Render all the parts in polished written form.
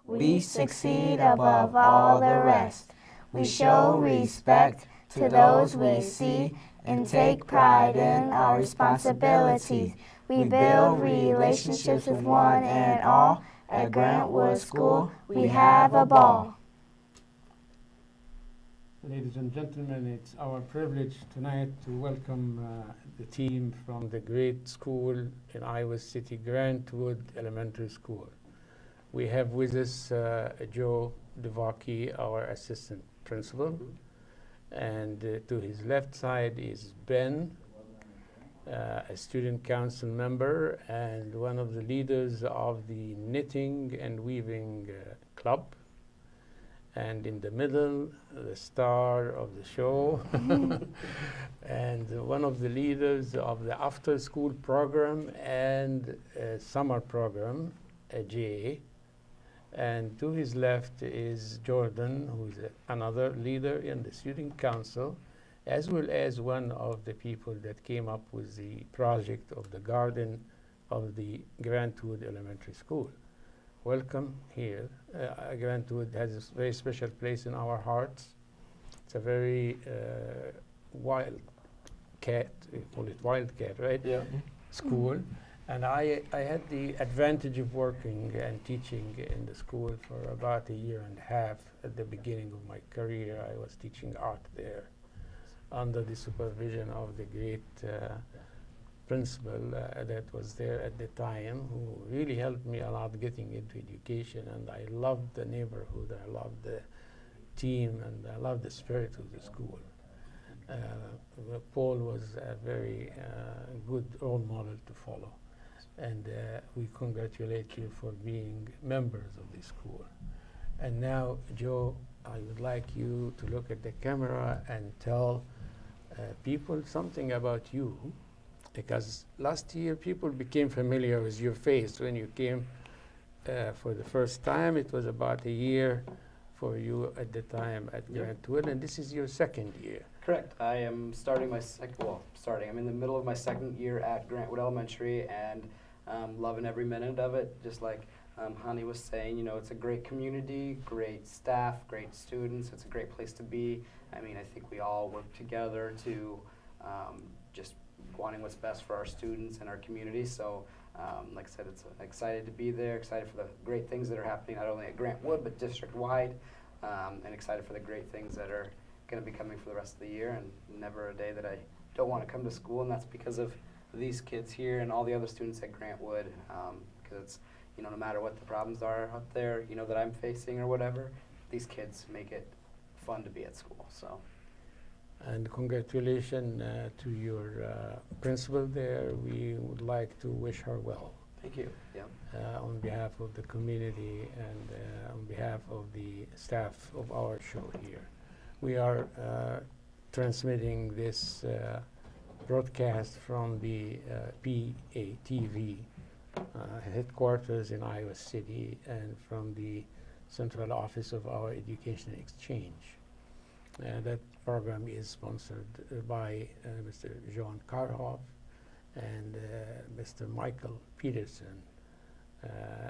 we succeed above all the rest. We show respect to those we see and take pride in our responsibilities. We build relationships with one and all. At Grant Wood School, we have a ball. Ladies and gentlemen, it's our privilege tonight to welcome the team from the great school in Iowa City, Grant Wood Elementary School. We have with us Joe Devaki, our assistant principal, and to his left side is Ben, a student council member and one of the leaders of the knitting and weaving club. And in the middle, the star of the show, and one of the leaders of the after-school program and summer program, Jay. And to his left is Jordan, who is another leader in the student council, as well as one of the people that came up with the project of the garden of the Grant Wood Elementary School. Welcome here. Grant Wood has a very special place in our hearts. It's a very wild cat, we call it Wildcat, right? Yeah. School. And I had the advantage of working and teaching in the school for about a year and a half. At the beginning of my career, I was teaching art there under the supervision of the great principal that was there at the time, who really helped me a lot getting into education. And I loved the neighborhood, I loved the team, and I loved the spirit of the school. Paul was a very good role model to follow. And we congratulate you for being members of the school. And now, Joe, I would like you to look at the camera and tell people something about you, because last year people became familiar with your face when you came for the first time. It was about a year for you at the time at Grant Wood, and this is your second year. Correct. I am starting my I'm in the middle of my second year at Grant Wood Elementary, and loving every minute of it. Just like Hani was saying, you know, it's a great community, great staff, great students. It's a great place to be. I mean, I think we all work together to just wanting what's best for our students and our community. So, like I said, it's excited to be there, excited for the great things that are happening, not only at Grant Wood, but district-wide, and excited for the great things that are going to be coming for the rest of the year, and never a day that I don't want to come to school, and that's because of these kids here and all the other students at Grant Wood, because it's, you know, no matter what the problems are out there, you know, that I'm facing or whatever, these kids make it fun to be at school, so. And congratulations to your principal there. We would like to wish her well. Thank you. Yep. On behalf of the community and on behalf of the staff of our show here. We are transmitting this broadcast from the PATV headquarters in Iowa City and from the central office of our Education Exchange. That program is sponsored by Mr. John Karhoff and Mr. Michael Peterson.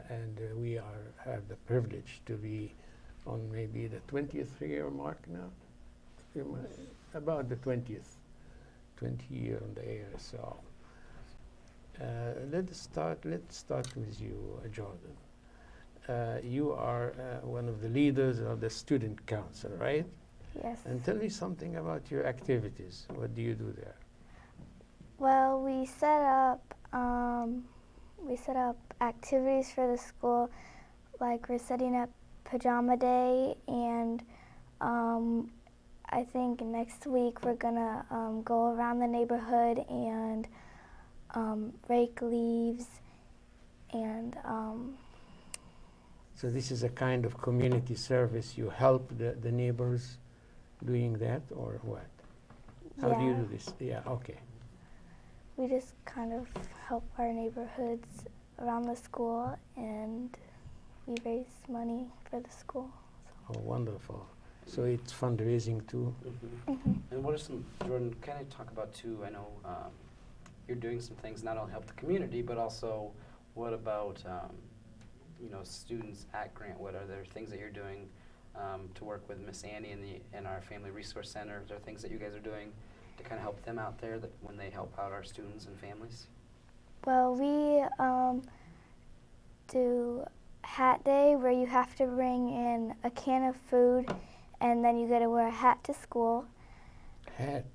And we have the privilege to be on maybe the 20th year mark now, about the 20th 20 year on the air. So let's start with you, Jordan. You are one of the leaders of the student council, right? Yes. And tell me something about your activities. What do you do there? Well, we set up activities for the school, like we're setting up pajama day, and I think next week we're gonna go around the neighborhood and rake leaves, and so this is a kind of community service. You help the neighbors doing that, or what? How do you do this? Yeah, okay. We just kind of help our neighborhoods around the school, and we raise money for the school. So. Oh, wonderful. So it's fundraising too? Mm-hmm. And what are some, Jordan, can I talk about too, I know you're doing some things not only help the community, but also what about students at Grantwood? Are there things that you're doing to work with Miss Annie and our Family Resource Center? Are there things that you guys are doing to kind of help them out there that when they help out our students and families? Well, we do hat day where you have to bring in a can of food and then you got to wear a hat to school. Hat.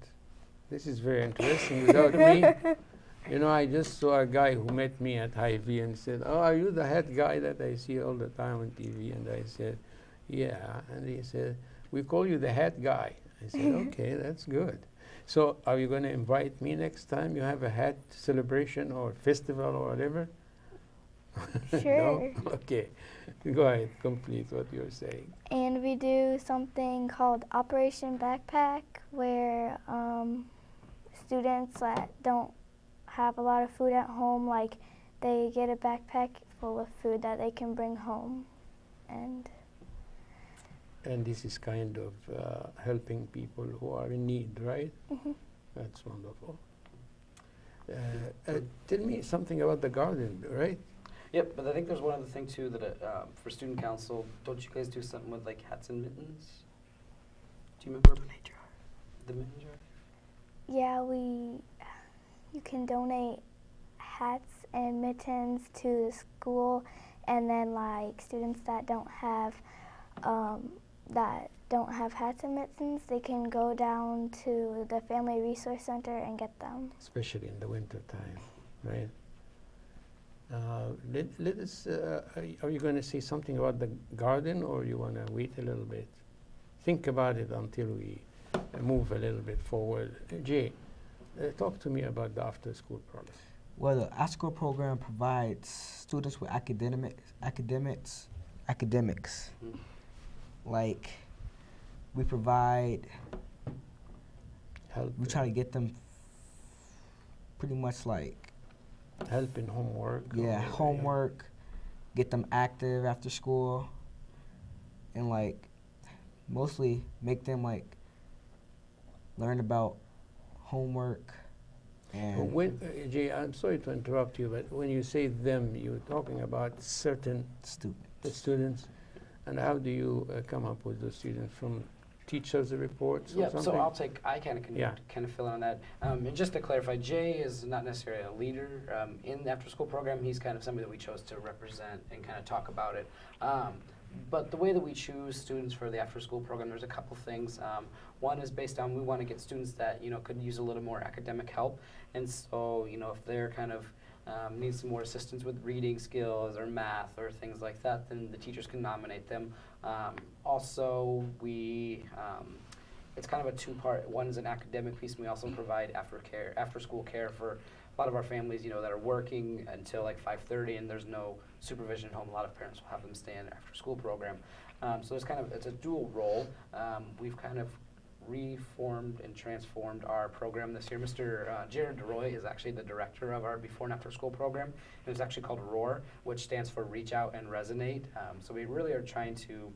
This is very interesting. Without me, I just saw a guy who met me at Hy-Vee and said, "Oh, are you the hat guy that I see all the time on TV?" And I said, "Yeah." And he said, "We call you the hat guy." I said, "Okay, that's good." So are you going to invite me next time you have a hat celebration or festival or whatever? Sure. No? Okay. Go ahead, complete what you're saying. And we do something called Operation Backpack where students that don't have a lot of food at home, like they get a backpack full of food that they can bring home. And this is kind of helping people who are in need, right? mhm. That's wonderful. Tell me something about the garden, right? Yep, but I think there's one other thing too that for student council, don't you guys do something with like hats and mittens? Do you remember the mitten jar? Yeah, you can donate hats and mittens to the school, and then like students that don't have hats and mittens, they can go down to the Family Resource Center and get them. Especially in the winter time, right? Let us. Are you going to say something about the garden, or you want to wait a little bit? Think about it until we move a little bit forward. Jay, talk to me about the after-school program. Well, the after-school program provides students with academics. Mm. Like, we provide. Help. We try to get them pretty much like. Help in homework. Yeah, or, homework, get them active after school, and like mostly make them like learn about homework. And Jay, I'm sorry to interrupt you, but when you say them, you're talking about certain students. And how do you come up with those students? From teachers' reports or Yeah, something? so I kind of fill in on that. And just to clarify, Jay is not necessarily a leader in the after-school program. He's kind of somebody that we chose to represent and kind of talk about it. But the way that we choose students for the after-school program, there's a couple things. One is based on we want to get students that could use a little more academic help, and so if they're kind of need some more assistance with reading skills or math or things like that, then the teachers can nominate them. Also, it's kind of a two-part. One is an academic piece, and we also provide after-school care for a lot of our families, that are working until like 5:30, and there's no supervision at home. A lot of parents will have them stay in the after-school program. So it's a dual role. We've kind of reformed and transformed our program this year. Mr. Jared DeRoy is actually the director of our before and after school program. It's actually called ROAR, which stands for Reach Out and Resonate. So we really are trying to,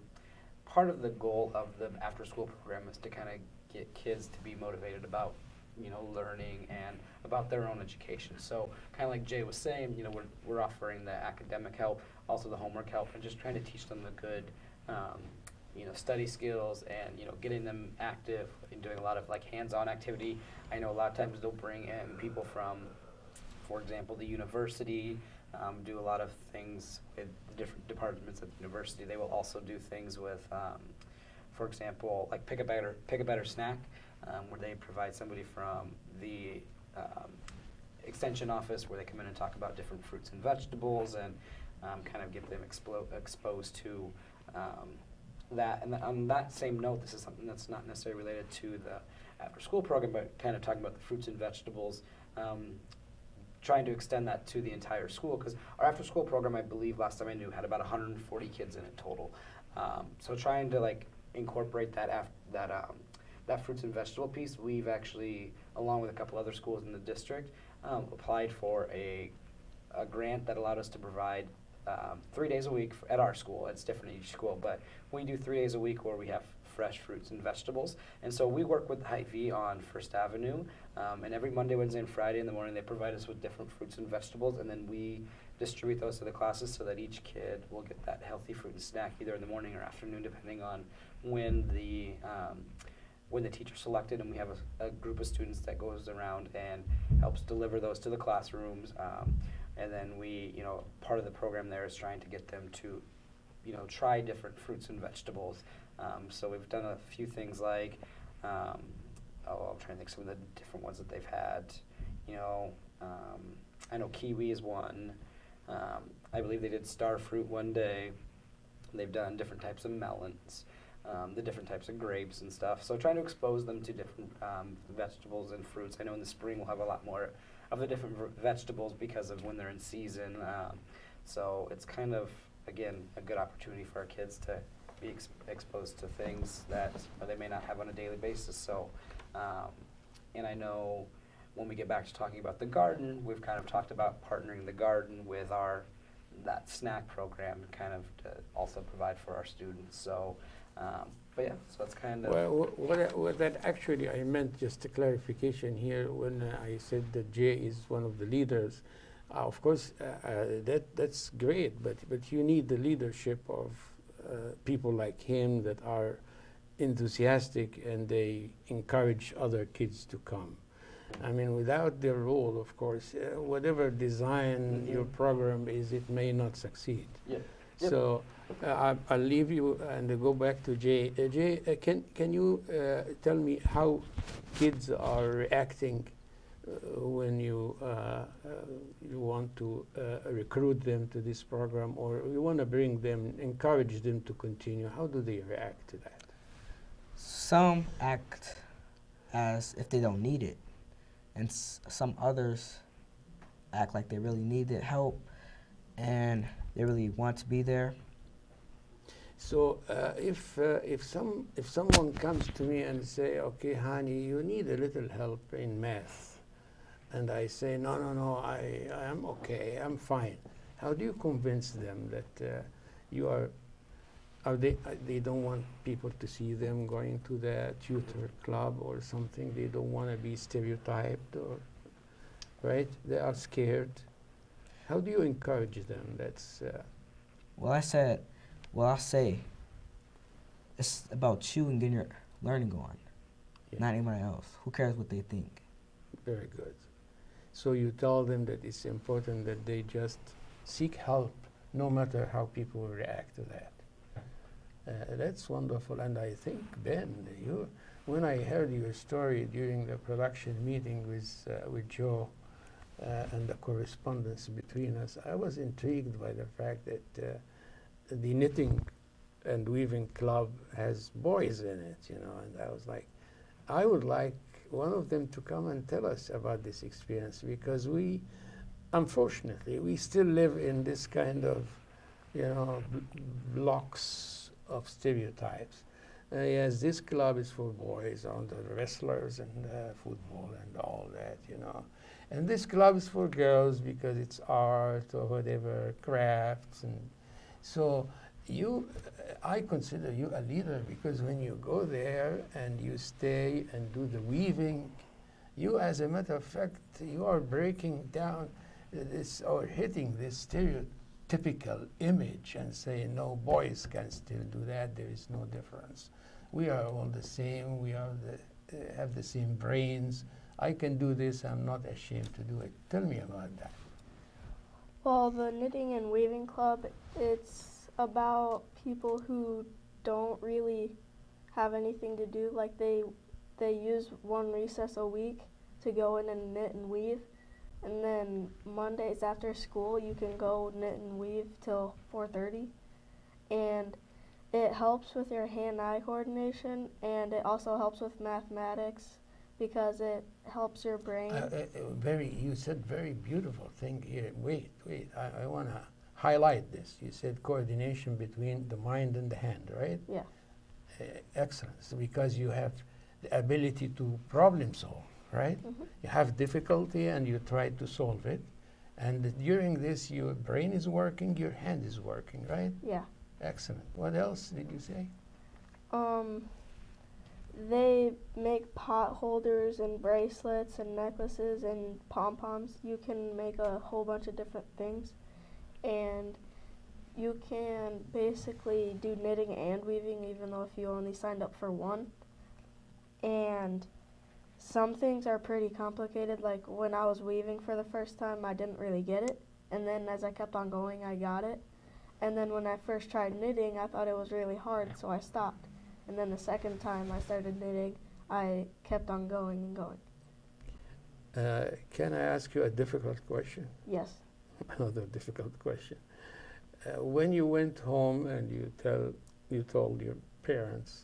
part of the goal of the after school program is to kind of get kids to be motivated about learning and about their own education. So kind of like Jay was saying, we're offering the academic help, also the homework help, and just trying to teach them the good study skills and getting them active and doing a lot of like hands-on activity. I know a lot of times they'll bring in people from, for example, the university, do a lot of things with the different departments at the university. They will also do things with, for example, like pick a better snack, where they provide somebody from the extension office where they come in and talk about different fruits and vegetables and kind of get them exposed to that. And on that same note, this is something that's not necessarily related to the after-school program, but kind of talking about the fruits and vegetables, trying to extend that to the entire school, because our after-school program, I believe, last time I knew, had about 140 kids in it total. So trying to like incorporate that fruits and vegetable piece, we've actually, along with a couple other schools in the district, applied for a grant that allowed us to provide 3 days a week at our school. It's different at each school, but we do 3 days a week where we have fresh fruits and vegetables. And so we work with Hy-Vee on First Avenue, and every Monday, Wednesday, and Friday in the morning they provide us with different fruits and vegetables, and then we distribute those to the classes so that each kid will get that healthy fruit and snack either in the morning or afternoon, depending on when the teacher selected. And we have a group of students that goes around and helps deliver those to the classrooms. And then we, part of the program there is trying to get them to, try different fruits and vegetables. So we've done a few things like, I'm trying to think some of the different ones that they've had. I know kiwi is one. I believe they did star fruit one day. They've done different types of melons, the different types of grapes and stuff. So trying to expose them to different vegetables and fruits. I know in the spring we'll have a lot more of the different vegetables because of when they're in season. So it's kind of, again, a good opportunity for our kids to be exposed to things that they may not have on a daily basis. So, and I know when we get back to talking about the garden, we've kind of talked about partnering the garden with that snack program, kind of to also provide for our students. So, but yeah, so that's kind of. Well, what that actually I meant, just a clarification here, when I said that Jay is one of the leaders. Of course, that's great, but you need the leadership of people like him that are enthusiastic and they encourage other kids to come. I mean, without their role, of course, whatever design your program is, it may not succeed. Yeah. Yep. So I'll leave you and go back to Jay. Jay, can you tell me how kids are reacting when you want to recruit them to this program, or you want to bring them, encourage them to continue? How do they react to that? Some act as if they don't need it, and some others act like they really need the help and they really want to be there. So if someone comes to me and say, okay, honey, you need a little help in math, and I say, no, I am okay, I'm fine. How do you convince them that you are they don't want people to see them going to the tutor club or something? They don't want to be stereotyped, or right? They are scared. How do you encourage them? That's Well, I say it's about you and getting your learning on, Yeah. not anyone else. Who cares what they think? Very good. So you tell them that it's important that they just seek help, no matter how people react to that. That's wonderful. And I think, Ben, when I heard your story during the production meeting with Joe and the correspondence between us, I was intrigued by the fact that the knitting and weaving club has boys in it, and I was like, I would like one of them to come and tell us about this experience, because unfortunately, we still live in this kind of, blocks of stereotypes. Yes, this club is for boys, on the wrestlers and football and all that, and this club is for girls because it's art or whatever, crafts. And so I consider you a leader, because when you go there and you stay and do the weaving, you, as a matter of fact, you are breaking down this or hitting this stereotypical image and saying, no, boys can still do that, there is no difference. We are all the same, we are have the same brains. I can do this, I'm not ashamed to do it. Tell me about that. Well, the Knitting and Weaving Club, it's about people who don't really have anything to do. Like they use one recess a week to go in and knit and weave. And then Mondays after school, you can go knit and weave till 4:30. And it helps with your hand-eye coordination, and it also helps with mathematics because it helps your brain. You said very beautiful thing here. Wait, I want to highlight this. You said coordination between the mind and the hand, right? Yeah. Excellent. So because you have the ability to problem solve, right? Mm-hmm. You have difficulty and you try to solve it. And during this, your brain is working, your hand is working, right? Yeah. Excellent. What else did you say? They make pot holders and bracelets and necklaces and pom-poms. You can make a whole bunch of different things. and you can basically do knitting and weaving even though if you only signed up for one. And some things are pretty complicated, like when I was weaving for the first time I didn't really get it, and then as I kept on going I got it. And then when I first tried knitting I thought it was really hard, so I stopped. And then the second time I started knitting I kept on going and going. Can I ask you a difficult question? Yes. Another difficult question. When you went home and you told your parents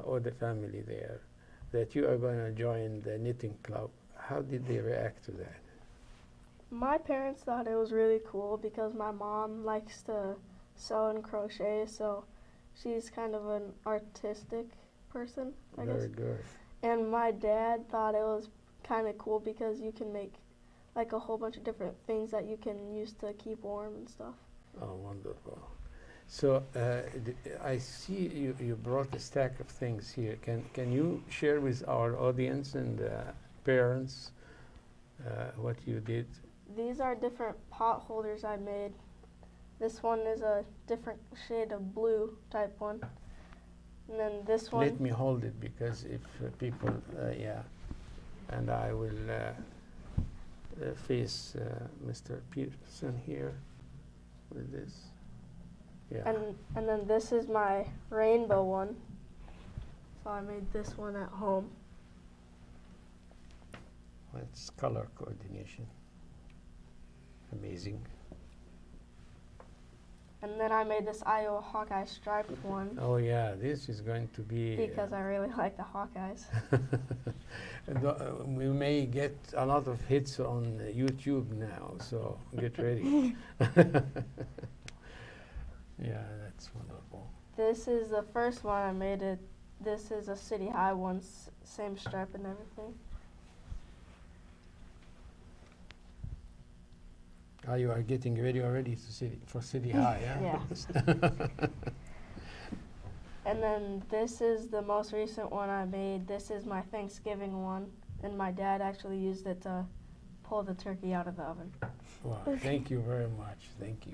or the family there that you are going to join the knitting club, how did they react to that? My parents thought it was really cool because my mom likes to sew and crochet, so she's kind of an artistic person, I guess. Very good. And my dad thought it was kind of cool because you can make like a whole bunch of different things that you can use to keep warm and stuff. Oh, wonderful. So I see you brought a stack of things here. Can you share with our audience and parents what you did? These are different pot holders I made. This one is a different shade of blue type one. And then this one. Let me hold it because if people, yeah. And I will face Mr. Peterson here with this. Yeah. And then this is my rainbow one. So I made this one at home. It's color coordination. Amazing. And then I made this Iowa Hawkeye striped one. Oh yeah, this is going to be. Because I really like the Hawkeyes. And, we may get a lot of hits on YouTube now, so get ready. Yeah, that's wonderful. This is the first one I made. This is a City High one, same stripe and everything. You are getting ready already for City High, yeah? Yeah. And then this is the most recent one I made. This is my Thanksgiving one, and my dad actually used it to pull the turkey out of the oven. Wow, thank you very much. Thank you.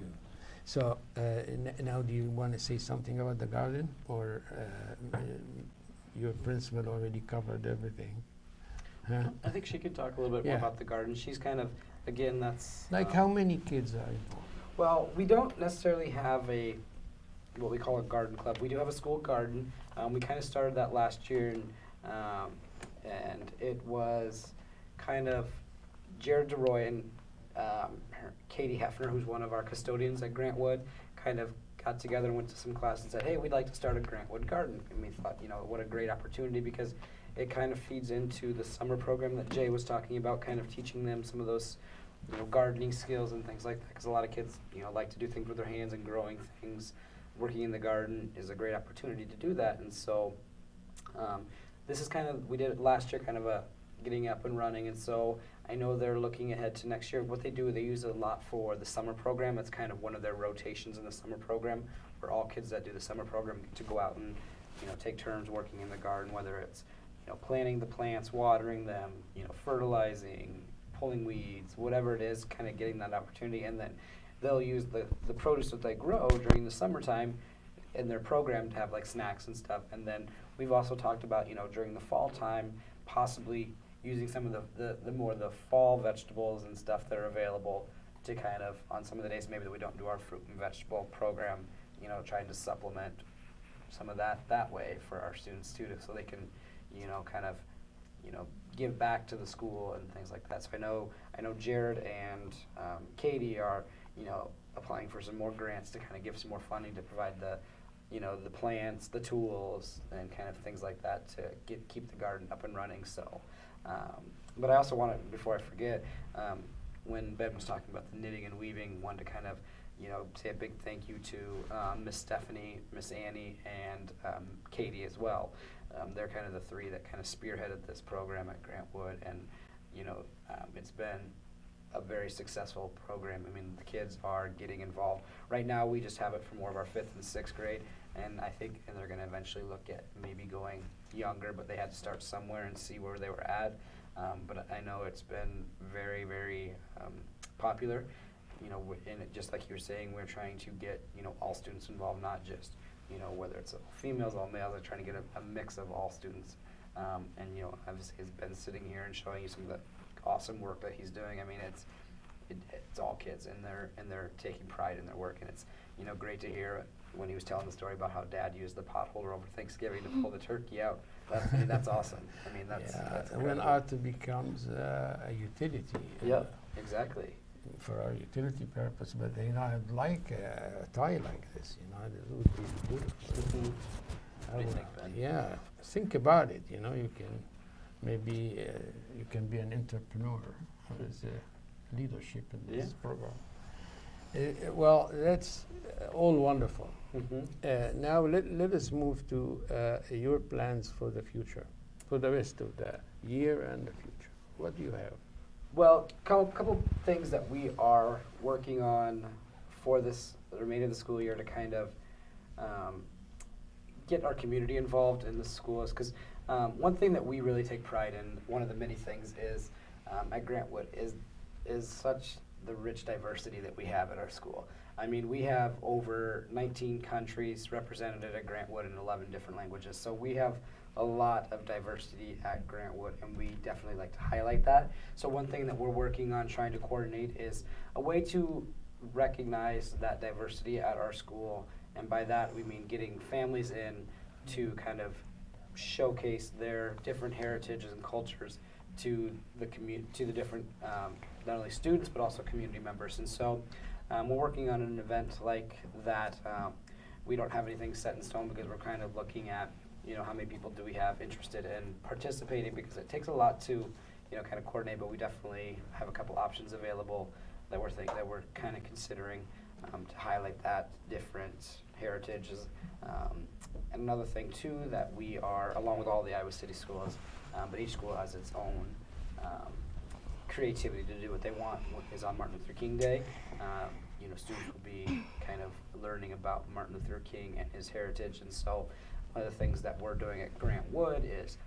So now do you want to say something about the garden, or your principal already covered everything? Huh? I think she could talk a little bit more Yeah. about the garden. She's kind of, again, that's Like how many kids are involved? well, we don't necessarily have what we call a garden club. We do have a school garden. We kind of started that last year, and it was kind of Jared DeRoy and Katie Hefner, who's one of our custodians at Grant Wood, kind of got together and went to some class and said, hey, we'd like to start a Grant Wood garden. And we thought, what a great opportunity, because it kind of feeds into the summer program that Jay was talking about, kind of teaching them some of those gardening skills and things like that, because a lot of kids like to do things with their hands and growing things. Working in the garden is a great opportunity to do that, and so this is kind of, we did it last year, kind of a getting up and running, and so I know they're looking ahead to next year. What they do, they use it a lot for the summer program. It's kind of one of their rotations in the summer program, where all kids that do the summer program get to go out and take turns working in the garden, whether it's planting the plants, watering them, fertilizing, pulling weeds, whatever it is, kind of getting that opportunity. And then they'll use the produce that they grow during the summertime in their program to have like snacks and stuff. And then we've also talked about, during the fall time, possibly using some of the fall vegetables and stuff that are available to kind of, on some of the days maybe that we don't do our fruit and vegetable program, trying to supplement some of that way for our students too, so they can, kind of, give back to the school and things like that. So I know Jared and Katie are, applying for some more grants to kind of give some more funding to provide the plants, the tools, and kind of things like that to keep the garden up and running. So, but I also want to, before I forget, when Ben was talking about the knitting and weaving, wanted to kind of, say a big thank you to Miss Stephanie, Miss Annie, and Katie as well. They're kind of the three that kind of spearheaded this program at Grant Wood, and it's been a very successful program. I mean, the kids are getting involved. Right now, we just have it for more of our 5th and 6th grade, and I think they're going to eventually look at maybe going younger, but they had to start somewhere and see where they were at. But I know it's been very, very popular. in it, just like you were saying, we're trying to get, all students involved, not just, whether it's all females, all males, are trying to get a mix of all students. And, obviously he's been sitting here and showing you some of the awesome work that he's doing. I mean, it's all kids, and they're taking pride in their work, and it's, great to hear when he was telling the story about how Dad used the pot holder over Thanksgiving to pull the turkey out. That's awesome. I mean, that's when art becomes a utility. Yep, exactly. For our utility purpose, but I'd like a tie like this. This would be beautiful. Mm-hmm. I What do you would- think, Ben? Yeah, think about it. You can maybe you can be an entrepreneur. There's leadership in this program. Well, that's all wonderful. Mm-hmm. Now let us move to your plans for the future, for the rest of the year and the future. What do you have? Well, couple things that we are working on for the remainder of the school year to kind of get our community involved in the schools, because one thing that we really take pride in, one of the many things is at Grantwood is such the rich diversity that we have at our school. I mean, we have over 19 countries represented at Grantwood in 11 different languages, so we have a lot of diversity at Grantwood, and we definitely like to highlight that. So one thing that we're working on trying to coordinate is a way to recognize that diversity at our school, and by that we mean getting families in to kind of showcase their different heritages and cultures to the different not only students but also community members. And so we're working on an event like that. We don't have anything set in stone because we're kind of looking at how many people do we have interested in participating, because it takes a lot to kind of coordinate, but we definitely have a couple options available that we're kind of considering to highlight that different heritages. And another thing too that we are, along with all the Iowa City schools, but each school has its own creativity to do what they want, is on Martin Luther King Day. Students will be kind of learning about Martin Luther King and his heritage, and so one of the things that we're doing at Grant Wood is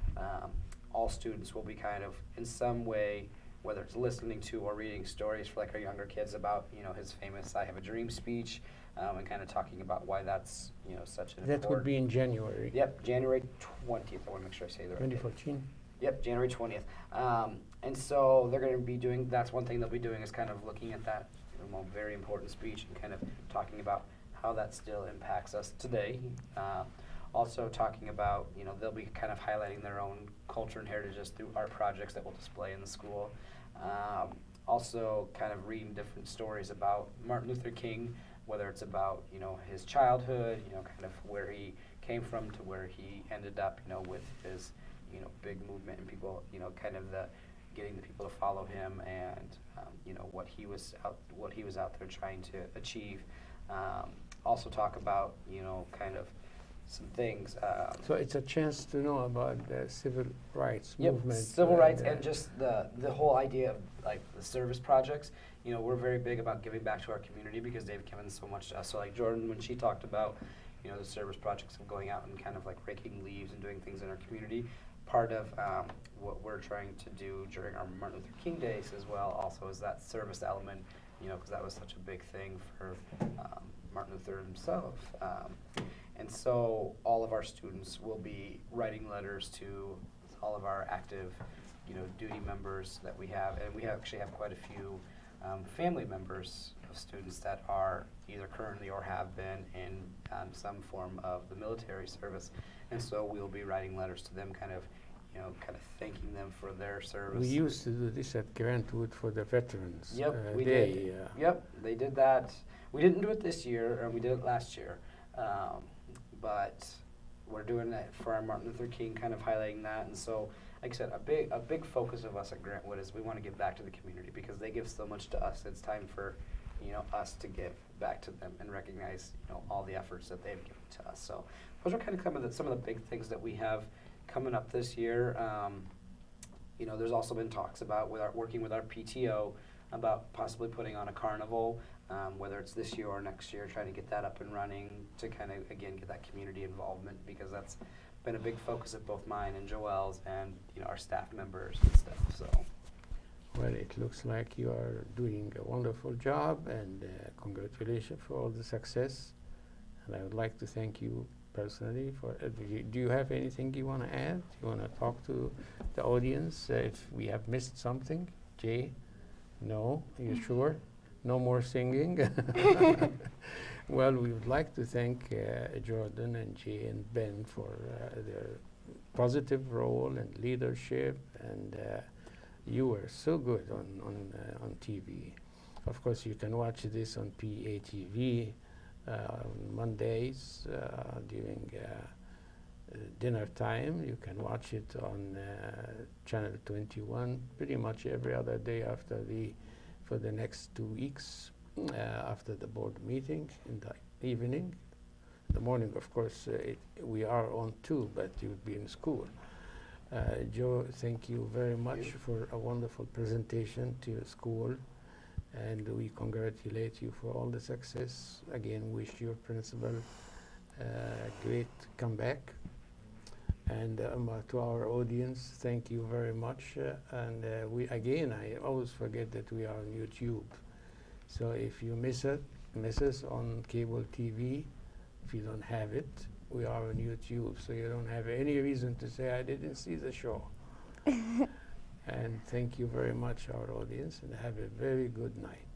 all students will be kind of in some way, whether it's listening to or reading stories for like our younger kids about his famous "I Have a Dream" speech, and kind of talking about why that's such an important. That would be in January. Yep, January 20th. I want to make sure I say the right date. 2014. Yep, January 20th. And so they're going to be doing, that's one thing they'll be doing, is kind of looking at that very important speech and kind of talking about how that still impacts us today. Also talking about, they'll be kind of highlighting their own culture and heritages through art projects that we'll display in the school. Also kind of reading different stories about Martin Luther King, whether it's about, his childhood, kind of where he came from to where he ended up, with his, big movement and people, kind of getting the people to follow him, and what he was out there trying to achieve. Also talk about kind of some things. So it's a chance to know about the civil rights Yep, movement. civil rights, and just the whole idea of like the service projects. We're very big about giving back to our community because they've given so much to us. So like Jordan, when she talked about the service projects of going out and kind of like raking leaves and doing things in our community, part of what we're trying to do during our Martin Luther King days as well also is that service element, because that was such a big thing for Martin Luther himself. And so all of our students will be writing letters to all of our active, duty members that we have, and we actually have quite a few family members of students that are either currently or have been in some form of the military service, and so we'll be writing letters to them, kind of thanking them for their service. We used to do this at Grantwood for the Veterans Yep, we Day. did. Yep, they did that. We didn't do it this year, and we did it last year, but we're doing that for our Martin Luther King, kind of highlighting that. And so, like I said, a big focus of us at Grantwood is we want to give back to the community because they give so much to us. It's time for us to give back to them and recognize all the efforts that they've given to us. So those are kind of some of the big things that we have coming up this year. There's also been talks about working with our PTO about possibly putting on a carnival, whether it's this year or next year, trying to get that up and running to kind of, again, get that community involvement, because that's been a big focus of both mine and Joelle's and our staff members and stuff. So Well, it looks like you are doing a wonderful job, and congratulations for all the success. And I would like to thank you personally for. Do you have anything you want to add? You want to talk to the audience if we have missed something? Jay? No? Are you sure? No more singing? Well, we would like to thank Jordan and Jay and Ben for their positive role and leadership, and you were so good on TV. Of course, you can watch this on PATV on Mondays during dinner time. You can watch it on Channel 21 pretty much every other day for the next 2 weeks after the board meeting in the evening. The morning, of course, we are on too, but you would be in school. Joe, thank you very much for a wonderful presentation to your school, and we congratulate you for all the success. Again, wish your principal great comeback. And to our audience, thank you very much. And I always forget that we are on YouTube. So if you miss us on cable TV, if you don't have it, we are on YouTube, so you don't have any reason to say I didn't see the show. And thank you very much, our audience, and have a very good night.